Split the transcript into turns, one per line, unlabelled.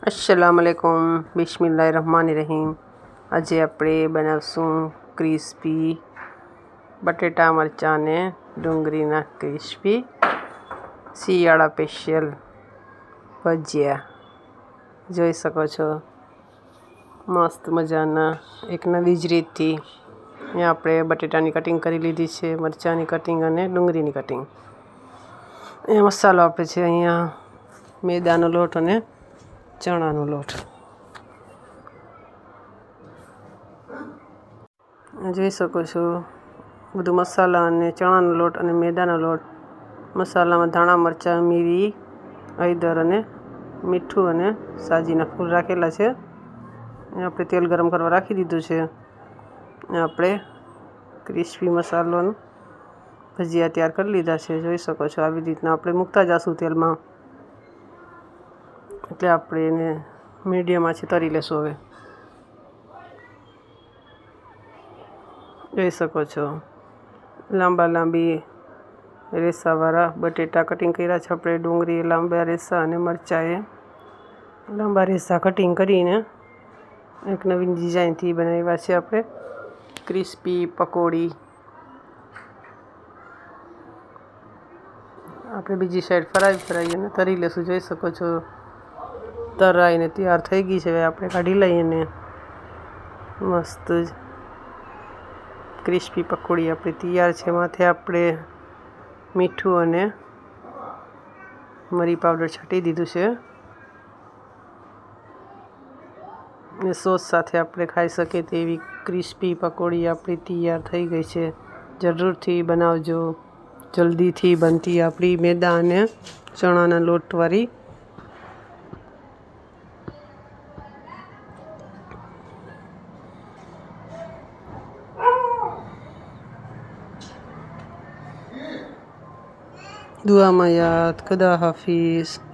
अस्सलामुअलैकुम बिस्मिल्लाहिर्रहमानिर्रहीम। आज આપણે બનાવશું ક્રિસ્પી બટેટા મરચાં ને ડુંગળીના ક્રિસ્પી શિયાળા સ્પેશિયલ ભજીયા જોઈ શકો છો। મસ્ત મજાના એક નવી જ રીતથી અહીંયા આપણે બટેટાની કટિંગ કરી લીધી છે, મરચાંની કટિંગ અને ડુંગળીની કટિંગ। અહીંયા મસાલો આપે છે, અહીંયા મેદાનો લોટ અને ચણાનો લોટ જોઈ શકો છો। બધું મસાલા અને ચણાનો લોટ અને મેદાનો લોટ, મસાલામાં ધાણા મરચાં, મીરી, હળદર અને મીઠું અને સાજીના ફૂલ રાખેલા છે। આપણે તેલ ગરમ કરવા રાખી દીધું છે। આપણે ક્રિસ્પી મસાલો ભજીયા તૈયાર કરી લીધા છે, જોઈ શકો છો। આવી રીતના આપણે મૂકતા જઈશું તેલમાં, એટલે આપણે એને મીડિયમ આંચે તળી લેશું। હવે જોઈ શકો છો લાંબા લાંબી રેસાવાળા બટેટા કટિંગ કર્યા છે આપણે, ડુંગળી લાંબા રેસા અને મરચાંએ લાંબા રેસા કટિંગ કરીને એક નવીન ડિઝાઇનથી બનાવ્યા છે આપણે ક્રિસ્પી પકોડી। આપણે બીજી સાઈડ ફરાઈ અને તળી લેશું, જોઈ શકો છો। તરાઈને તૈયાર થઈ ગઈ છે, હવે આપણે કાઢી લઈએ ને મસ્ત ક્રિસ્પી પકોડી આપણી તૈયાર છે। માથે આપણે મીઠું અને મરી પાવડર છાંટી દીધું છે, અને સોસ સાથે આપણે ખાઈ શકીએ તેવી ક્રિસ્પી પકોડી આપણી તૈયાર થઈ ગઈ છે। જરૂરથી બનાવજો, જલ્દીથી બનતી આપણી મેદા અને ચણાના લોટવાળી दुआ में याद। खुदा हाफिज़।